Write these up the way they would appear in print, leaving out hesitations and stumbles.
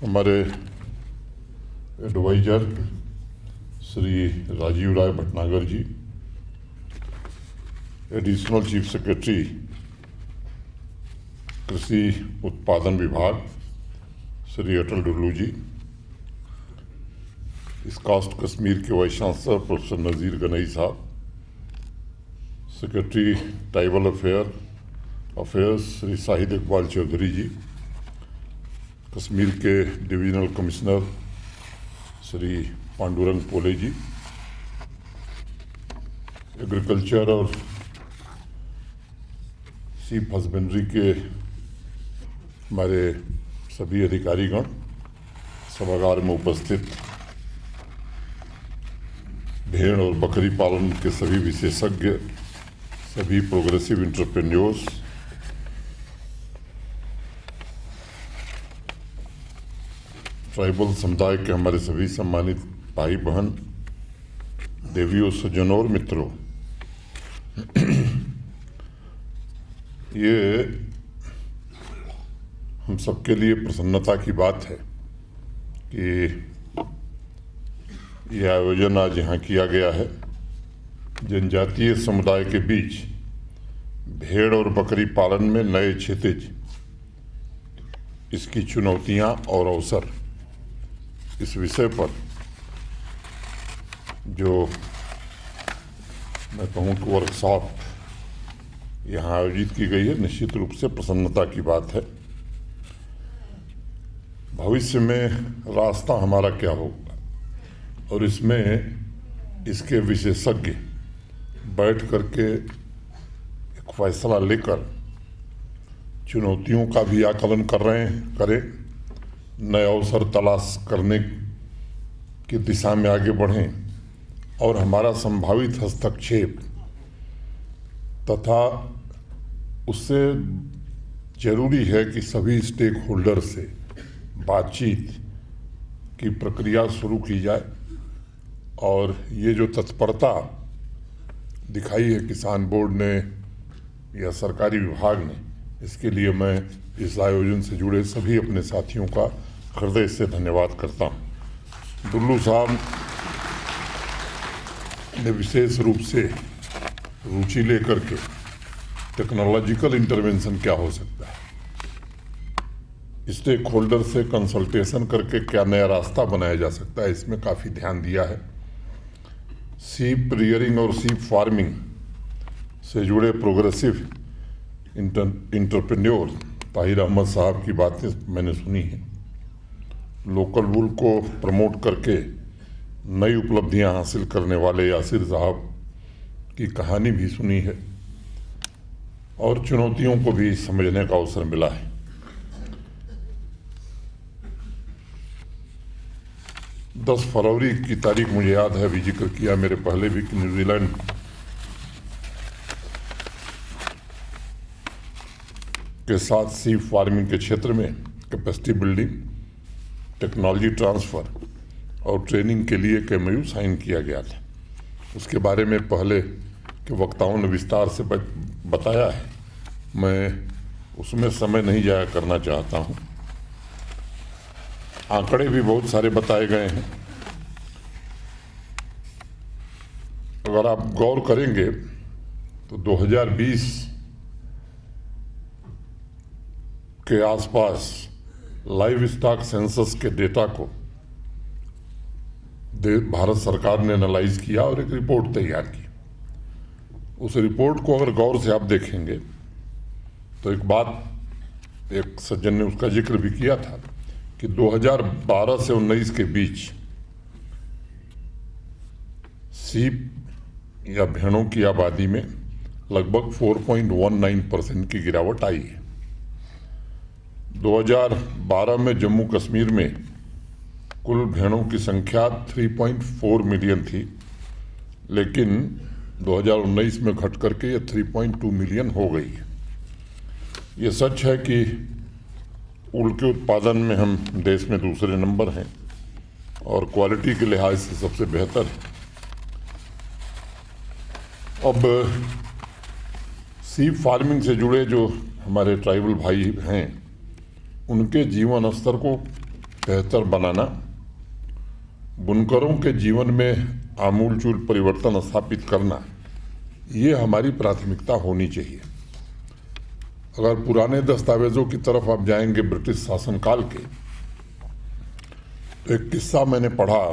हमारे adviser Shri Rajeev Rai Bhatnagar ji, additional chief secretary कृषि उत्पादन विभाग श्री अटल डुल्लू जी, ईस्ट कश्मीर के vice chancellor professor Nazir Ganai साहब, secretary tribal affairs Shri Shahid Iqbal Chaudhary ji, Kashmir के डिविजनल कमिश्नर श्री पांडुरंग पोले जी, एग्रीकल्चर और सीप हस्बेंड्री के हमारे सभी अधिकारीगण, सभागार में उपस्थित भेड़ और बकरी पालन के सभी विशेषज्ञ, सभी प्रोग्रेसिव एंटरप्रेन्योर्स, ट्राइबल समुदाय के हमारे सभी सम्मानित भाई बहन, देवियों, सज्जनों और मित्रों, ये हम सबके लिए प्रसन्नता की बात है कि यह आयोजन आज यहाँ किया गया है। जनजातीय समुदाय के बीच भेड़ और बकरी पालन में नए क्षितिज, इसकी चुनौतियाँ और अवसर, इस विषय पर जो मैं कहूँ कि वर्कशॉप यहाँ आयोजित की गई है, निश्चित रूप से प्रसन्नता की बात है। भविष्य में रास्ता हमारा क्या होगा और इसमें इसके विशेषज्ञ बैठ करके एक फैसला लेकर चुनौतियों का भी आकलन करें, नए अवसर तलाश करने की दिशा में आगे बढ़ें और हमारा संभावित हस्तक्षेप तथा उससे जरूरी है कि सभी स्टेक होल्डर से बातचीत की प्रक्रिया शुरू की जाए। और ये जो तत्परता दिखाई है किसान बोर्ड ने या सरकारी विभाग ने, इसके लिए मैं इस आयोजन से जुड़े सभी अपने साथियों का हृदय से धन्यवाद करता हूँ। डुल्लू साहब ने विशेष रूप से रुचि लेकर के टेक्नोलॉजिकल इंटरवेंशन क्या हो सकता है, स्टेक होल्डर से कंसल्टेशन करके क्या नया रास्ता बनाया जा सकता है, इसमें काफ़ी ध्यान दिया है। सीप रियरिंग और सीप फार्मिंग से जुड़े प्रोग्रेसिव इंटरप्रेन्योर ताहिर अहमद साहब की बातें मैंने सुनी हैं। लोकल वूल को प्रमोट करके नई उपलब्धियां हासिल करने वाले यासिर साहब की कहानी भी सुनी है और चुनौतियों को भी समझने का अवसर मिला है। दस फरवरी की तारीख मुझे याद है, अभी जिक्र किया मेरे पहले भी, कि न्यूजीलैंड के साथ सीप फार्मिंग के क्षेत्र में कैपेसिटी बिल्डिंग, टेक्नोलॉजी ट्रांसफ़र और ट्रेनिंग के लिए एक MOU साइन किया गया था। उसके बारे में पहले के वक्ताओं ने विस्तार से बताया है, मैं उसमें समय नहीं जाया करना चाहता हूँ। आंकड़े भी बहुत सारे बताए गए हैं। अगर आप गौर करेंगे तो 2020 के आसपास लाइव स्टॉक सेंसस के डेटा को भारत सरकार ने एनालाइज किया और एक रिपोर्ट तैयार की। उस रिपोर्ट को अगर गौर से आप देखेंगे तो एक बात, एक सज्जन ने उसका जिक्र भी किया था कि 2012 से 19 के बीच सीप या भेड़ों की आबादी में लगभग 4.19% की गिरावट आई है। 2012 में जम्मू कश्मीर में कुल भेड़ों की संख्या 3.4 मिलियन थी, लेकिन 2019 में घट करके ये 3.2 मिलियन हो गई है। ये सच है कि ऊल के उत्पादन में हम देश में दूसरे नंबर हैं और क्वालिटी के लिहाज से सबसे बेहतर है। अब सीप फार्मिंग से जुड़े जो हमारे ट्राइबल भाई हैं, उनके जीवन स्तर को बेहतर बनाना, बुनकरों के जीवन में आमूलचूल परिवर्तन स्थापित करना, ये हमारी प्राथमिकता होनी चाहिए। अगर पुराने दस्तावेजों की तरफ आप जाएंगे ब्रिटिश शासनकाल के, तो एक किस्सा मैंने पढ़ा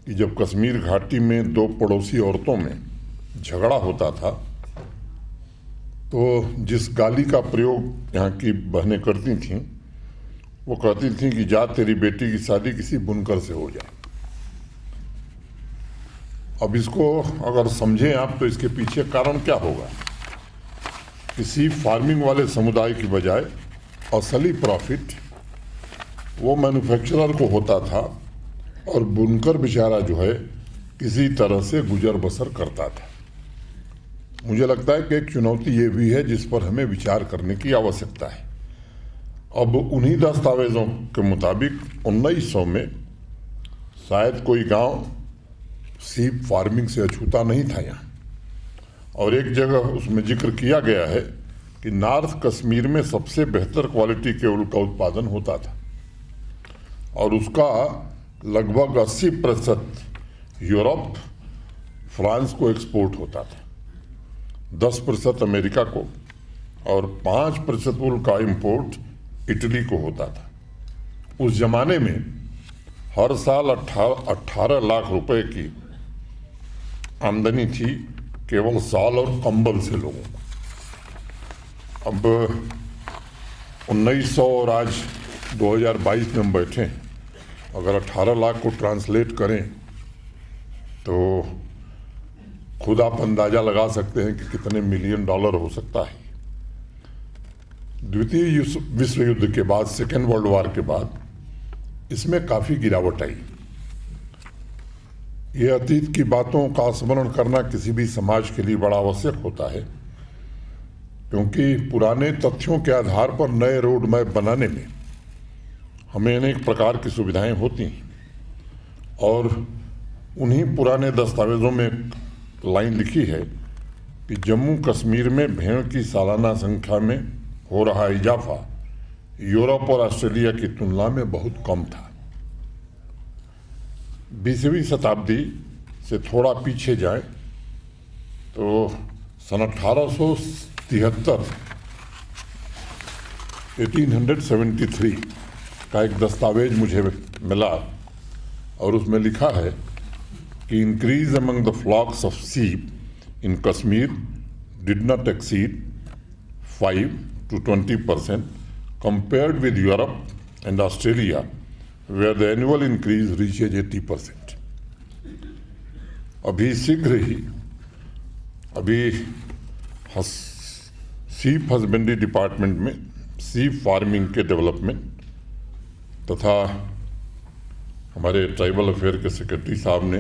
कि जब कश्मीर घाटी में दो पड़ोसी औरतों में झगड़ा होता था, तो जिस गाली का प्रयोग यहाँ की बहनें करती थीं, वो कहती थीं कि जा तेरी बेटी की शादी किसी बुनकर से हो जाए। अब इसको अगर समझें आप, तो इसके पीछे कारण क्या होगा? किसी फार्मिंग वाले समुदाय की बजाय असली प्रॉफिट वो मैन्युफैक्चरर को होता था, और बुनकर बेचारा जो है किसी तरह से गुजर बसर करता था। मुझे लगता है कि एक चुनौती ये भी है जिस पर हमें विचार करने की आवश्यकता है। अब उन्हीं दस्तावेजों के मुताबिक 1900 में शायद कोई गांव सीप फार्मिंग से अछूता नहीं था यहाँ, और एक जगह उसमें जिक्र किया गया है कि नॉर्थ कश्मीर में सबसे बेहतर क्वालिटी के ऊल का उत्पादन होता था, और उसका लगभग 80% यूरोप, फ्रांस को एक्सपोर्ट होता था, 10% अमेरिका को, और 5% ऊल का इंपोर्ट इटली को होता था। उस जमाने में हर साल 18 लाख रुपए की आमदनी थी केवल साल और कंबल से लोगों को। अब 1900 और आज 2022 में हम बैठे हैं, अगर 18 लाख को ट्रांसलेट करें तो खुद आप अंदाजा लगा सकते हैं कि कितने मिलियन डॉलर हो सकता है। द्वितीय विश्व युद्ध के बाद, सेकेंड वर्ल्ड वॉर के बाद, इसमें काफ़ी गिरावट आई। ये अतीत की बातों का स्मरण करना किसी भी समाज के लिए बड़ा आवश्यक होता है, क्योंकि पुराने तथ्यों के आधार पर नए रोड मैप बनाने में हमें अनेक प्रकार की सुविधाएं होती हैं। और उन्हीं पुराने दस्तावेजों में लाइन लिखी है कि जम्मू कश्मीर में भेड़ की सालाना संख्या में हो रहा इजाफा यूरोप और ऑस्ट्रेलिया की तुलना में बहुत कम था। 20वीं शताब्दी से थोड़ा पीछे जाएं तो सन 1873 का एक दस्तावेज मुझे मिला, और उसमें लिखा है कि increase among the flocks of sheep in Kashmir did not exceed 5 to 20% compared with Europe and Australia, where the annual increase reaches 80%. अभी शीघ्र ही सीप हस्बेंड्री डिपार्टमेंट में सीप फार्मिंग के डेवलपमेंट तथा हमारे ट्राइबल अफेयर के सेक्रेटरी साहब ने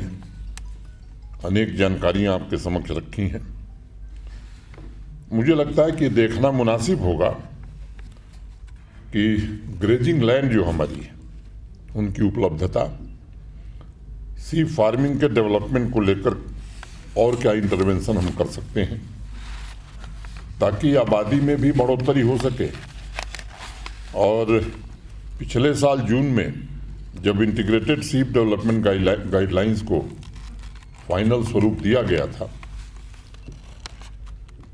अनेक जानकारियां आपके समक्ष रखी हैं। मुझे लगता है कि देखना मुनासिब होगा कि ग्रेजिंग लैंड जो हमारी है, उनकी उपलब्धता, सीप फार्मिंग के डेवलपमेंट को लेकर और क्या इंटरवेंशन हम कर सकते हैं ताकि आबादी में भी बढ़ोतरी हो सके। और पिछले साल जून में जब इंटीग्रेटेड सीप डेवलपमेंट गाइडलाइंस को फाइनल स्वरूप दिया गया था,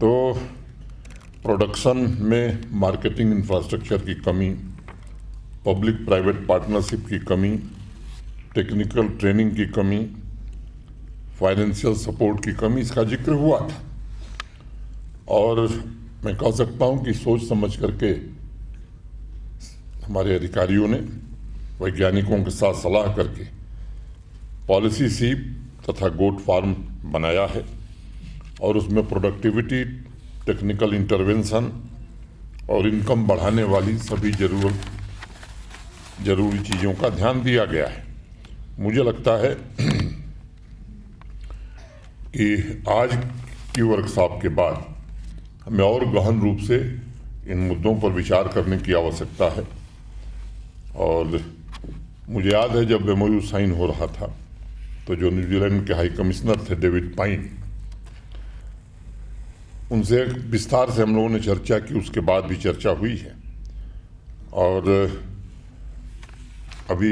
तो प्रोडक्शन में मार्केटिंग इंफ्रास्ट्रक्चर की कमी, पब्लिक प्राइवेट पार्टनरशिप की कमी, टेक्निकल ट्रेनिंग की कमी, फाइनेंशियल सपोर्ट की कमी, इसका जिक्र हुआ था। और मैं कह सकता हूं कि सोच समझ करके हमारे अधिकारियों ने वैज्ञानिकों के साथ सलाह करके पॉलिसी सीप तथा गोट फार्म बनाया है, और उसमें प्रोडक्टिविटी, टेक्निकल इंटरवेंशन और इनकम बढ़ाने वाली सभी जरूरी चीज़ों का ध्यान दिया गया है। मुझे लगता है कि आज की वर्कशॉप के बाद हमें और गहन रूप से इन मुद्दों पर विचार करने की आवश्यकता है। और मुझे याद है जब एमओयू साइन हो रहा था तो जो न्यूजीलैंड के हाई कमिश्नर थे डेविड पाइन, उनसे विस्तार से हम लोगों ने चर्चा की, उसके बाद भी चर्चा हुई है। और अभी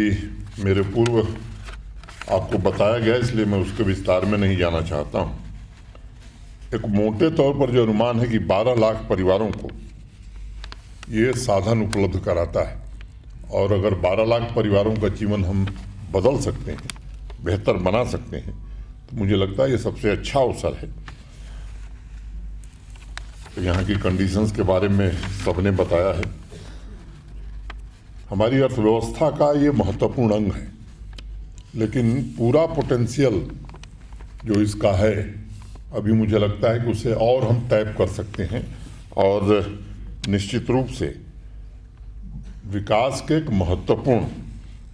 मेरे पूर्व आपको बताया गया, इसलिए मैं उसके विस्तार में नहीं जाना चाहता हूँ। एक मोटे तौर पर जो अनुमान है कि 12 लाख परिवारों को ये साधन उपलब्ध कराता है, और अगर 12 लाख परिवारों का जीवन हम बदल सकते हैं, बेहतर बना सकते हैं, तो मुझे लगता है ये सबसे अच्छा अवसर है। तो यहाँ की कंडीशंस के बारे में सबने बताया है। हमारी अर्थव्यवस्था का ये महत्वपूर्ण अंग है, लेकिन पूरा पोटेंशियल जो इसका है, अभी मुझे लगता है कि उसे और हम टैप कर सकते हैं, और निश्चित रूप से विकास के एक महत्वपूर्ण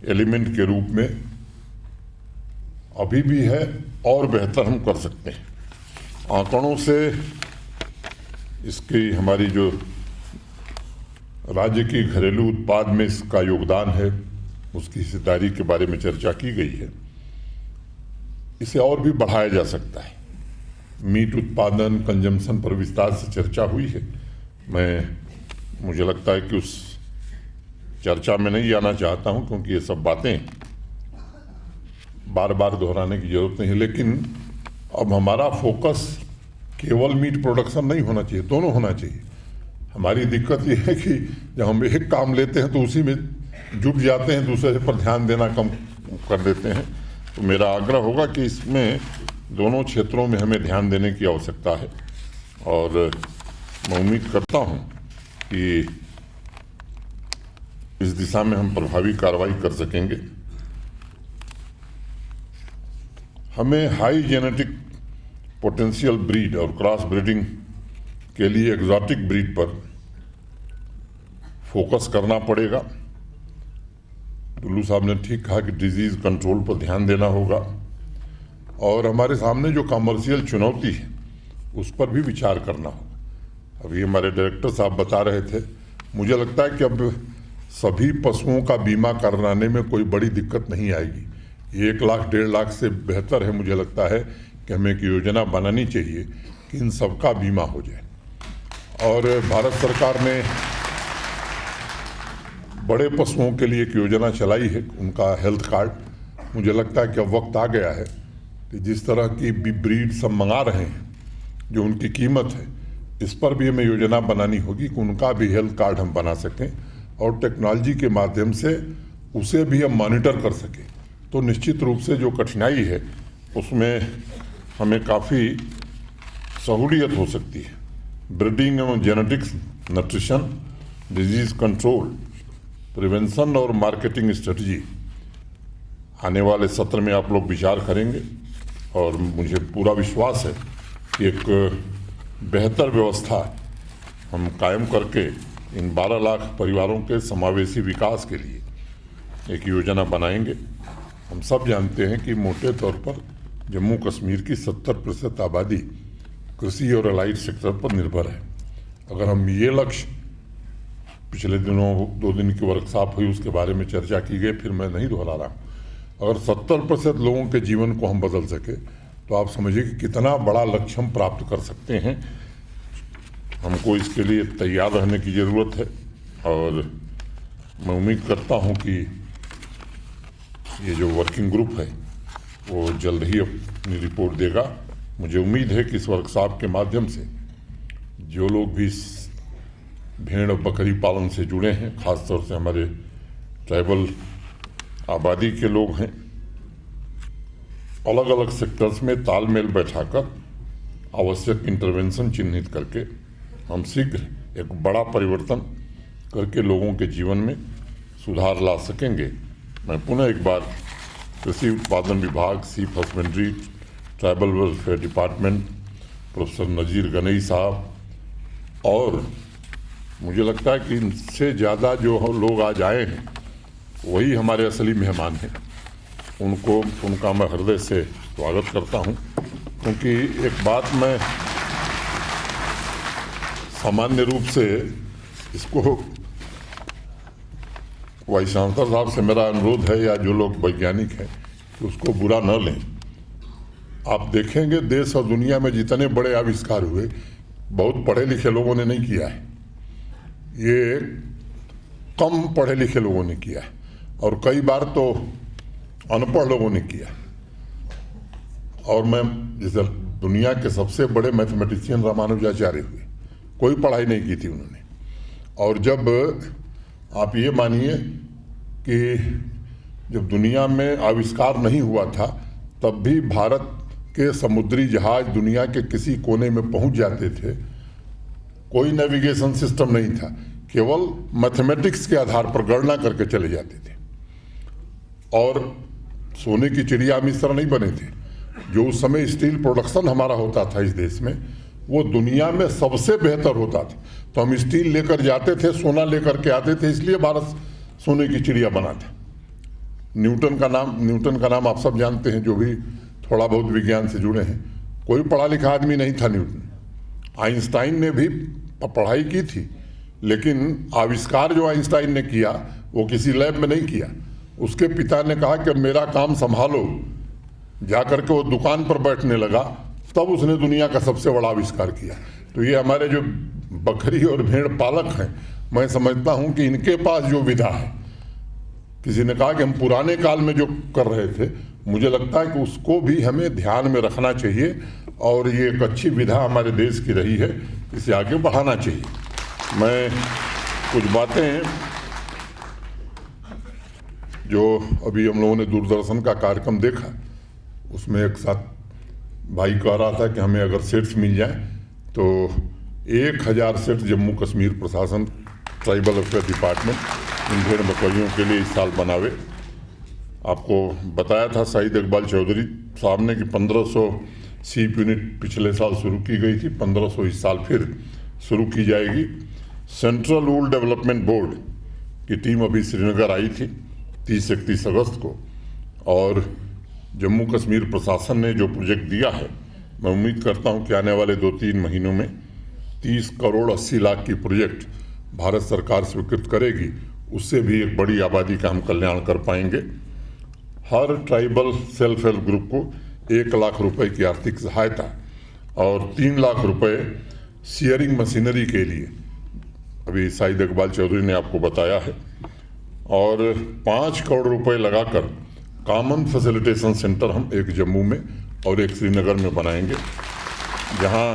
एलिमेंट के रूप में अभी भी है, और बेहतर हम कर सकते हैं। आंकड़ों से इसकी हमारी जो राज्य की घरेलू उत्पाद में इसका योगदान है, उसकी हिस्सेदारी के बारे में चर्चा की गई है। इसे और भी बढ़ाया जा सकता है। मीट उत्पादन, कंजम्पशन पर विस्तार से चर्चा हुई है। मुझे लगता है कि उस चर्चा में नहीं जाना चाहता हूं, क्योंकि ये सब बातें बार बार दोहराने की जरूरत नहीं है। लेकिन अब हमारा फोकस केवल मीट प्रोडक्शन नहीं होना चाहिए, दोनों होना चाहिए। हमारी दिक्कत यह है कि जब हम एक काम लेते हैं तो उसी में जुट जाते हैं, दूसरे पर ध्यान देना कम कर देते हैं। तो मेरा आग्रह होगा कि इसमें दोनों क्षेत्रों में हमें ध्यान देने की आवश्यकता है, और मैं उम्मीद करता हूं कि इस दिशा में हम प्रभावी कार्रवाई कर सकेंगे। हमें हाई जेनेटिक पोटेंशियल ब्रीड और क्रॉस ब्रीडिंग के लिए एग्जॉटिक ब्रीड पर फोकस करना पड़ेगा। टुल्लू साहब ने ठीक कहा कि डिजीज कंट्रोल पर ध्यान देना होगा, और हमारे सामने जो कमर्शियल चुनौती है उस पर भी विचार करना होगा। अभी हमारे डायरेक्टर साहब बता रहे थे, मुझे लगता है कि अब सभी पशुओं का बीमा कराने में कोई बड़ी दिक्कत नहीं आएगी। 1 लाख 1.5 लाख से बेहतर है, मुझे लगता है कि हमें एक योजना बनानी चाहिए कि इन सबका बीमा हो जाए। और भारत सरकार ने बड़े पशुओं के लिए एक योजना चलाई है, उनका हेल्थ कार्ड। मुझे लगता है कि अब वक्त आ गया है कि जिस तरह की ब्रीड सब मंगा रहे हैं, जो उनकी कीमत है, इस पर भी हमें योजना बनानी होगी कि उनका भी हेल्थ कार्ड हम बना सकें, और टेक्नोलॉजी के माध्यम से उसे भी हम मॉनिटर कर सकें। तो निश्चित रूप से जो कठिनाई है उसमें हमें काफ़ी सहूलियत हो सकती है। ब्रीडिंग एवं genetics, nutrition, disease control, prevention और मार्केटिंग स्ट्रेटजी, आने वाले सत्र में आप लोग विचार करेंगे, और मुझे पूरा विश्वास है कि एक बेहतर व्यवस्था हम कायम करके इन 12 लाख परिवारों के समावेशी विकास के लिए एक योजना बनाएंगे। हम सब जानते हैं कि मोटे तौर पर जम्मू कश्मीर की 70% आबादी कृषि और अलाइड सेक्टर पर निर्भर है। अगर हम ये लक्ष्य, पिछले दिनों 2 दिन की वर्कशॉप हुई, उसके बारे में चर्चा की गई, फिर मैं नहीं दोहरा रहा हूँ। अगर 70% लोगों के जीवन को हम बदल सके तो आप समझिए कि कितना बड़ा लक्ष्य हम प्राप्त कर सकते हैं। हमको इसके लिए तैयार रहने की ज़रूरत है, और मैं उम्मीद करता हूँ कि ये जो वर्किंग ग्रुप है वो जल्द ही अपनी रिपोर्ट देगा। मुझे उम्मीद है कि इस वर्कशॉप के माध्यम से जो लोग भी भेड़ और बकरी पालन से जुड़े हैं, ख़ासतौर से हमारे ट्राइबल आबादी के लोग हैं, अलग अलग सेक्टर्स में तालमेल बैठाकर आवश्यक इंटरवेंशन चिन्हित करके हम शीघ्र एक बड़ा परिवर्तन करके लोगों के जीवन में सुधार ला सकेंगे। मैं पुनः एक बार कृषि उत्पादन विभाग, sheep husbandry, tribal welfare department, professor Nazir Ganai साहब, और मुझे लगता है कि इनसे ज़्यादा जो लोग आज आए हैं वही हमारे असली मेहमान हैं, उनका मैं हृदय से स्वागत करता हूं। क्योंकि एक बात मैं सामान्य रूप से इसको वाइस चांसलर साहब से मेरा अनुरोध है, या जो लोग वैज्ञानिक हैं, कि उसको बुरा न लें। आप देखेंगे देश और दुनिया में जितने बड़े आविष्कार हुए, बहुत पढ़े लिखे लोगों ने नहीं किया है, ये कम पढ़े लिखे लोगों ने किया है। और कई बार तो अनपढ़ लोगों ने किया। और मैं जैसे दुनिया के सबसे बड़े मैथमेटिशियन रामानुजाचार्य हुए, कोई पढ़ाई नहीं की थी उन्होंने। और जब आप ये मानिए कि जब दुनिया में आविष्कार नहीं हुआ था तब भी भारत के समुद्री जहाज दुनिया के किसी कोने में पहुंच जाते थे। कोई नेविगेशन सिस्टम नहीं था, केवल मैथमेटिक्स के आधार पर गणना करके चले जाते थे। और सोने की चिड़िया हम इस तरह नहीं बने थे। जो उस समय स्टील प्रोडक्शन हमारा होता था इस देश में, वो दुनिया में सबसे बेहतर होता था। तो हम स्टील लेकर जाते थे, सोना लेकर के आते थे, इसलिए भारत सोने की चिड़िया बना था। न्यूटन का नाम आप सब जानते हैं, जो भी थोड़ा बहुत विज्ञान से जुड़े हैं। कोई पढ़ा लिखा आदमी नहीं था न्यूटन। आइंस्टाइन ने भी पढ़ाई की थी, लेकिन आविष्कार जो आइंस्टाइन ने किया वो किसी लैब में नहीं किया। उसके पिता ने कहा कि मेरा काम संभालो, जाकर के वो दुकान पर बैठने लगा, तब उसने दुनिया का सबसे बड़ा आविष्कार किया। तो ये हमारे जो बकरी और भेड़ पालक हैं, मैं समझता हूं कि इनके पास जो विधा है, किसी ने कहा कि हम पुराने काल में जो कर रहे थे, मुझे लगता है कि उसको भी हमें ध्यान में रखना चाहिए। और ये एक अच्छी विधा हमारे देश की रही है, इसे आगे बढ़ाना चाहिए। मैं कुछ बातें जो अभी हम लोगों ने दूरदर्शन का कार्यक्रम देखा, उसमें एक साथ भाई कह रहा था कि हमें अगर सेट्स मिल जाए तो 1000 सेट जम्मू कश्मीर प्रशासन ट्राइबल वेलफेयर डिपार्टमेंट इन भेड़ बकरियों के लिए इस साल बनावे। आपको बताया था शाहिद इकबाल चौधरी साहब ने कि 1500 सीप यूनिट पिछले साल शुरू की गई थी, 1500 इस साल फिर शुरू की जाएगी। सेंट्रल वूल डेवलपमेंट बोर्ड की टीम अभी श्रीनगर आई थी 30-31 अगस्त को, और जम्मू कश्मीर प्रशासन ने जो प्रोजेक्ट दिया है, मैं उम्मीद करता हूं कि आने वाले 2-3 महीनों में 30 करोड़ 80 लाख की प्रोजेक्ट भारत सरकार स्वीकृत करेगी। उससे भी एक बड़ी आबादी का हम कल्याण कर पाएंगे। हर ट्राइबल सेल्फ हेल्प ग्रुप को 1 लाख रुपए की आर्थिक सहायता और 3 लाख रुपए शेयरिंग मशीनरी के लिए अभी शाहिद इकबाल चौधरी ने आपको बताया है, और 5 करोड़ रुपए लगाकर कॉमन फैसिलिटेशन सेंटर हम एक जम्मू में और एक श्रीनगर में बनाएंगे, जहां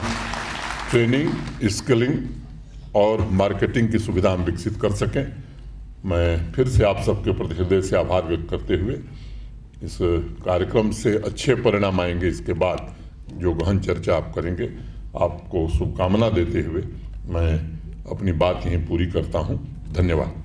ट्रेनिंग, स्किलिंग और मार्केटिंग की सुविधा हम विकसित कर सकें। मैं फिर से आप सबके प्रति हृदय से आभार व्यक्त करते हुए इस कार्यक्रम से अच्छे परिणाम आएंगे, इसके बाद जो गहन चर्चा आप करेंगे, आपको शुभकामना देते हुए मैं अपनी बात यहीं पूरी करता हूं। धन्यवाद।